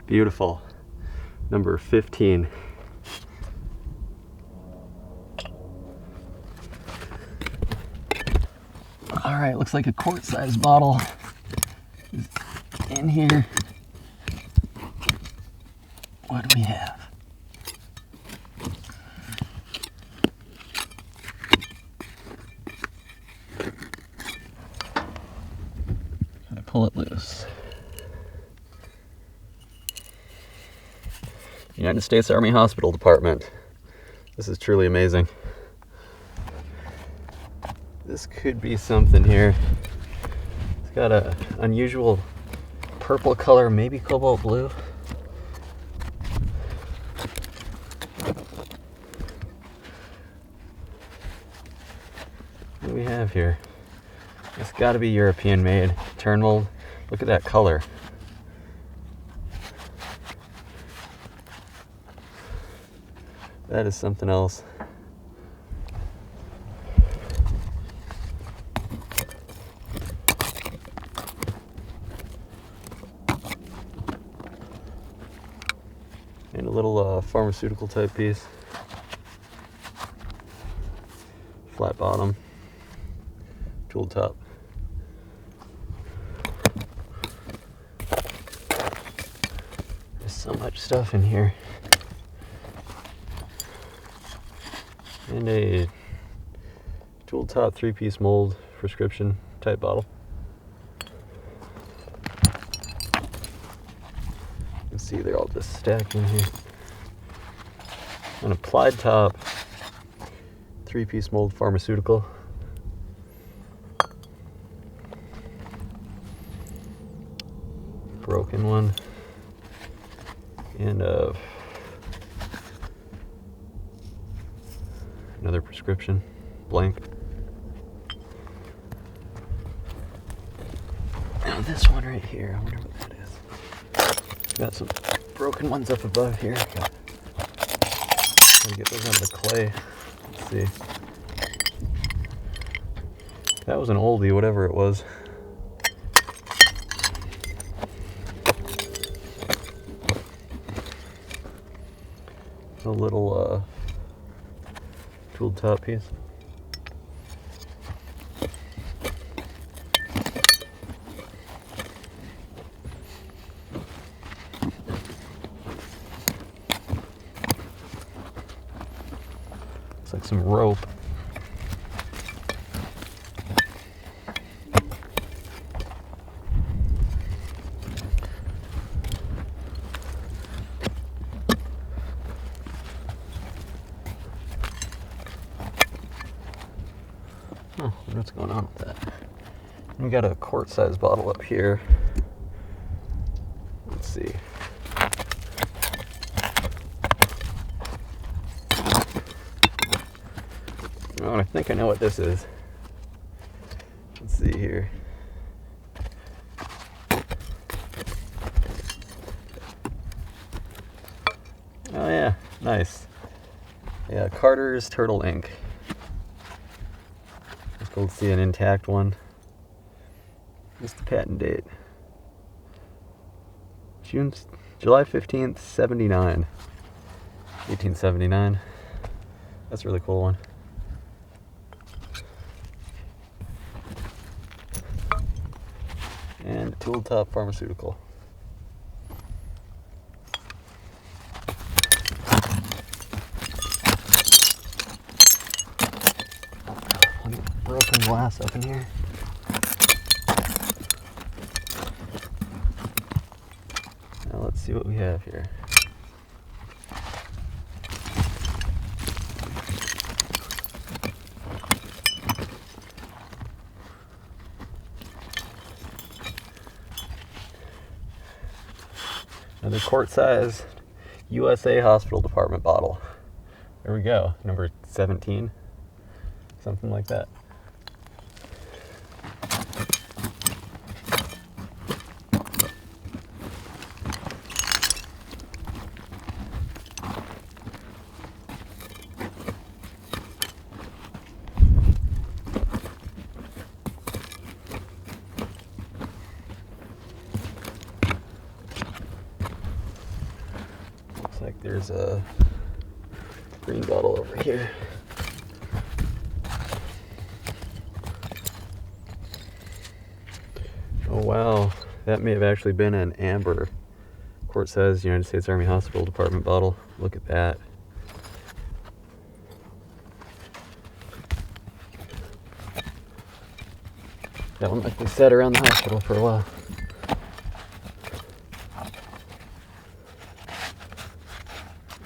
beautiful. Number 15. All right, looks like a quart-sized bottle is in here. What do we have? Pull it loose. United States Army Hospital Department. This is truly amazing. This could be something here. It's got an unusual purple color, maybe cobalt blue. What do we have here? It's got to be European made. Turn mold. Look at that color. That is something else. And a little pharmaceutical type piece. Flat bottom. Tool top. There's so much stuff in here. And a tool top 3-piece mold prescription type bottle. You can see they're all just stacked in here. An applied top 3-piece mold pharmaceutical. Broken one. And another prescription, blank. Now this one right here, I wonder what that is. Got some broken ones up above here. Gotta get those out of the clay. Let's see. That was an oldie, whatever it was. A little tool top piece. Looks like some rope. Huh, I wonder what's going on with that. We got a quart-sized bottle up here. Let's see. Oh, I think I know what this is. Let's see here. Oh yeah, nice. Yeah, Carter's Turtle Ink. It's cool to see an intact one. What's the patent date? July 15th, 79. 1879. That's a really cool one. And Tool Top Pharmaceutical. Broken glass up in here. Now let's see what we have here. Another quart-sized USA Hospital Department bottle. There we go, number 17, something like that. Like there's a green bottle over here. Oh wow, that may have actually been an amber quart-sized United States Army Hospital Department bottle. Look at that. That one likely sat around the hospital for a while.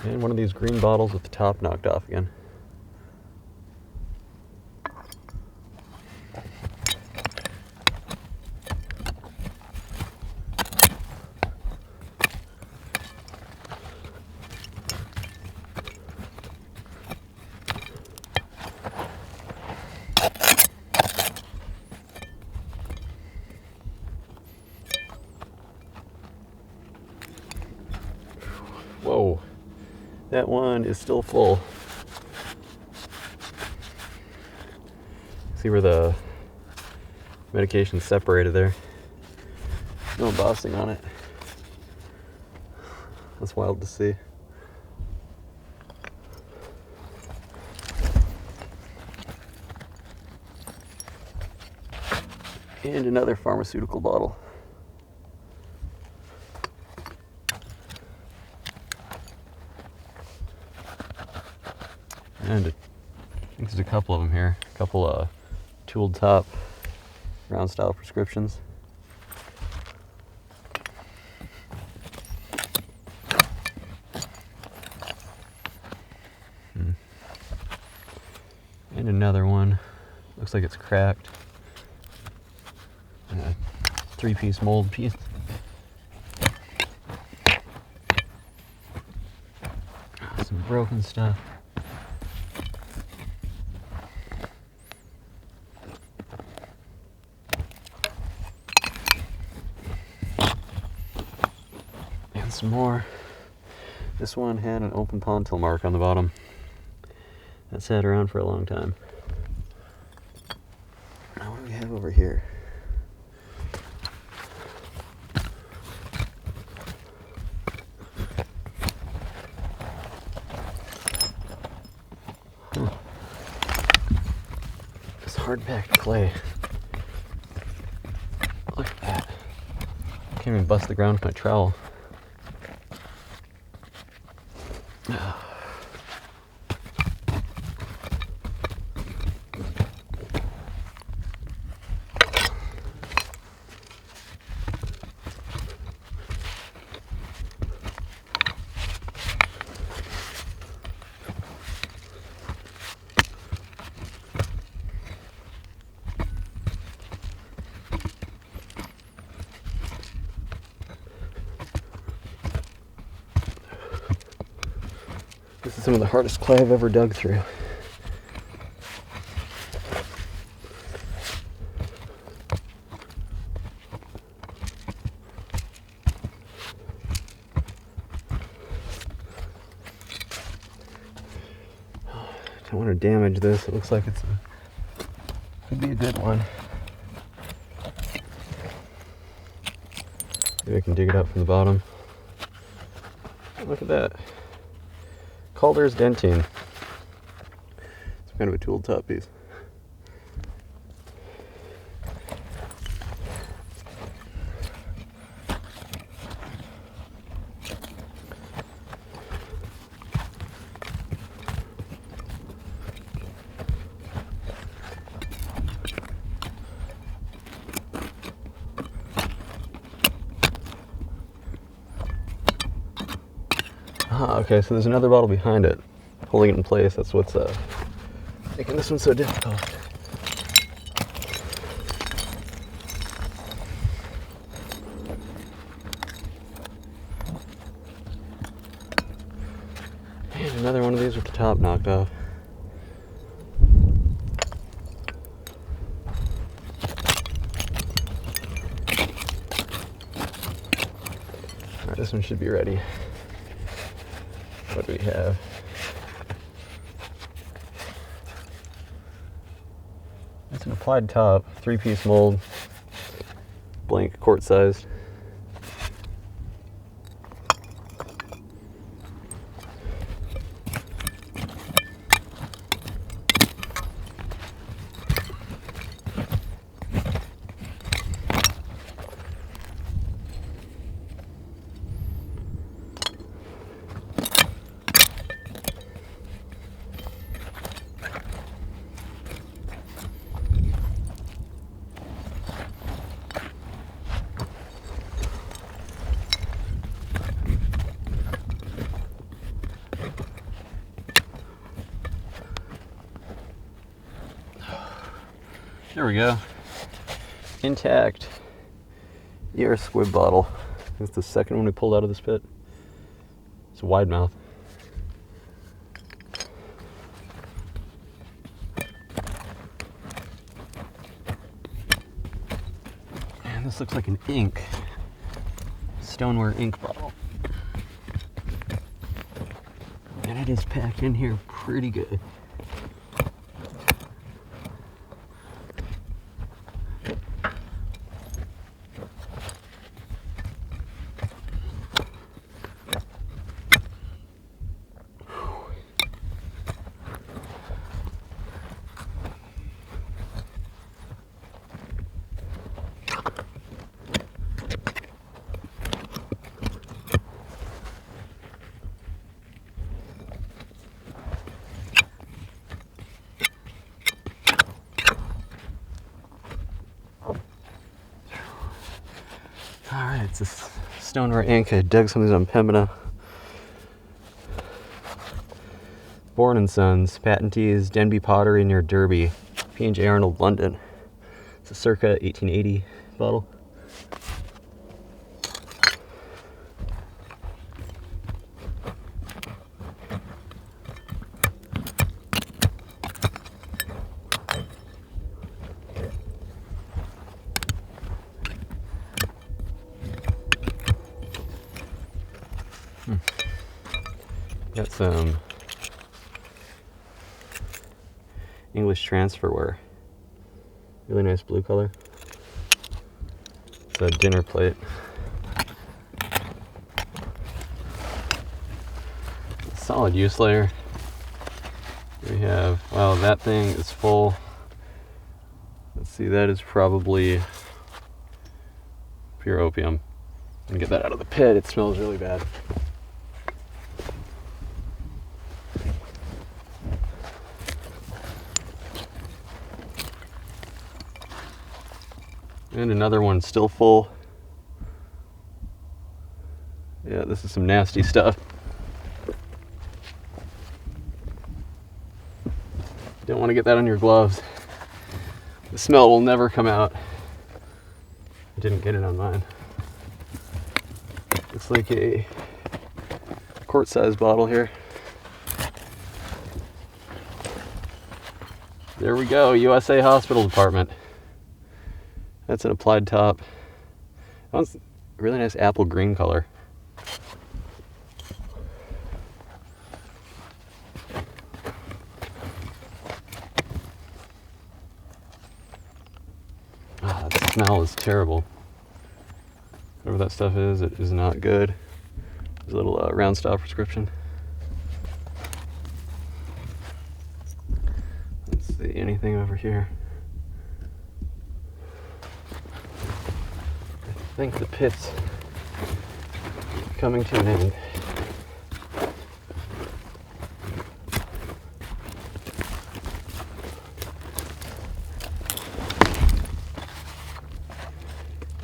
And one of these green bottles with the top knocked off again. Whoa. That one is still full. See where the medication's separated there. No embossing on it. That's wild to see. And another pharmaceutical bottle. And I think there's a couple of them here. A couple tooled top round style prescriptions. And another one. Looks like it's cracked. And a 3-piece mold piece. Some broken stuff. Some more. This one had an open pontil mark on the bottom. That sat around for a long time. Now what do we have over here? This hard-packed clay. Look at that. I can't even bust the ground with my trowel. This is some of the hardest clay I've ever dug through. Don't want to damage this. It looks like could be a good one. Maybe I can dig it out from the bottom. Look at that. Calder's dentine. It's kind of a tooled top piece. Okay, so there's another bottle behind it, holding it in place. That's what's making this one so difficult. And another one of these with the top knocked off. All right, this one should be ready. What do we have? It's an applied top, 3-piece mold, blank, quart sized. There we go. Intact ER squib bottle. That's the second one we pulled out of this pit. It's a wide mouth. And this looks like an ink. Stoneware ink bottle. And it is packed in here pretty good. Alright, it's a Stoneware ink. I dug some of these on Pembina. Born & Sons, patentees, Denby Pottery near Derby, P&J Arnold, London. It's a circa 1880 bottle. Got some English transferware. Really nice blue color. It's a dinner plate. Solid use layer. We have, wow, that thing is full. Let's see, that is probably pure opium. I'm gonna get that out of the pit. It smells really bad. And another one still full. Yeah, this is some nasty stuff. Don't want to get that on your gloves. The smell will never come out. I didn't get it on mine. Looks like a quart-sized bottle here. There we go, USA Hospital Department. That's an applied top. That one's a really nice apple green color. Ah, the smell is terrible. Whatever that stuff is, it is not good. There's a little round style prescription. Let's see, anything over here? I think the pit's coming to an end.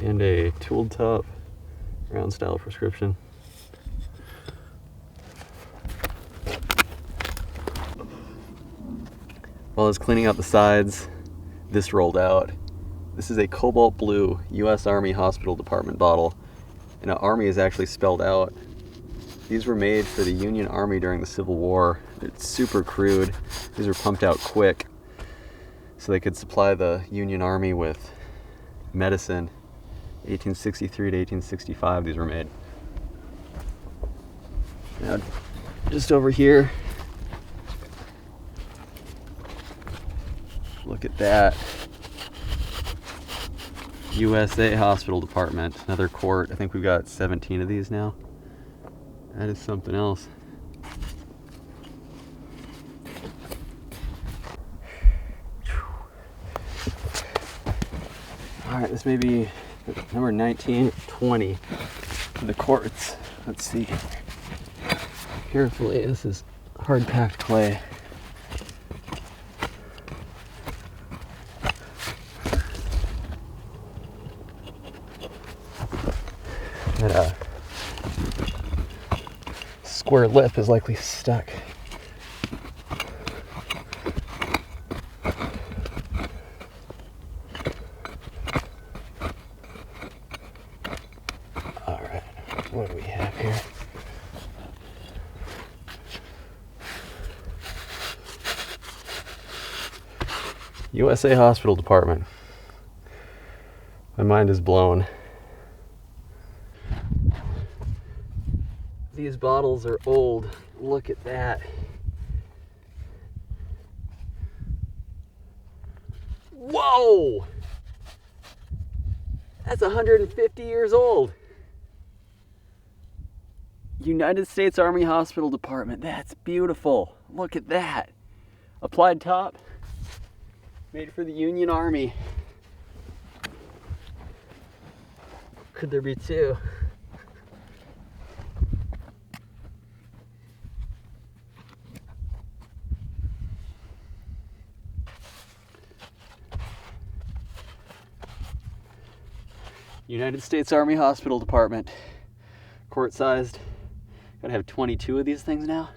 And a tooled top, round style prescription. While I was cleaning out the sides, this rolled out. This is a cobalt blue U.S. Army Hospital Department bottle, and Army is actually spelled out. These were made for the Union Army during the Civil War. It's super crude. These were pumped out quick so they could supply the Union Army with medicine. 1863 to 1865 these were made. Now, just over here, look at that. USA Hospital Department, another quart. I think we've got 17 of these now. That is something else. All right, this may be number 1920 for the quarts. Let's see. Carefully, this is hard packed clay. That square lip is likely stuck. All right, what do we have here? USA Hospital Department. My mind is blown. These bottles are old. Look at that. Whoa! That's 150 years old. United States Army Hospital Department. That's beautiful. Look at that. Applied top. Made for the Union Army. Could there be two? United States Army Hospital Department. Quart sized. Gotta have 22 of these things now.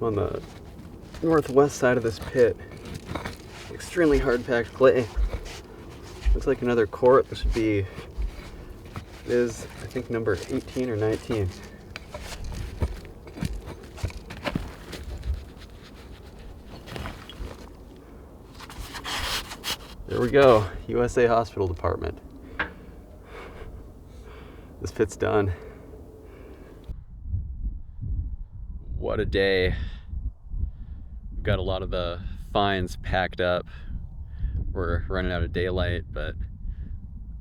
On the northwest side of this pit, extremely hard packed clay. Looks like another quart. This would be, I think number 18 or 19. There we go, USA Hospital Department. This pit's done. What a day. We've got a lot of the finds packed up. We're running out of daylight, but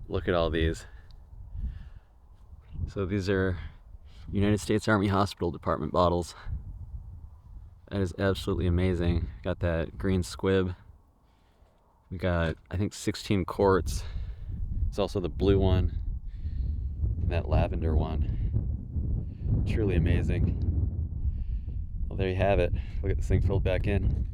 look at all these. So these are United States Army Hospital Department bottles. That is absolutely amazing. Got that green squib. We got, I think, 16 quarts. It's also the blue one and that lavender one. Truly amazing. Well, there you have it. We'll get this thing filled back in.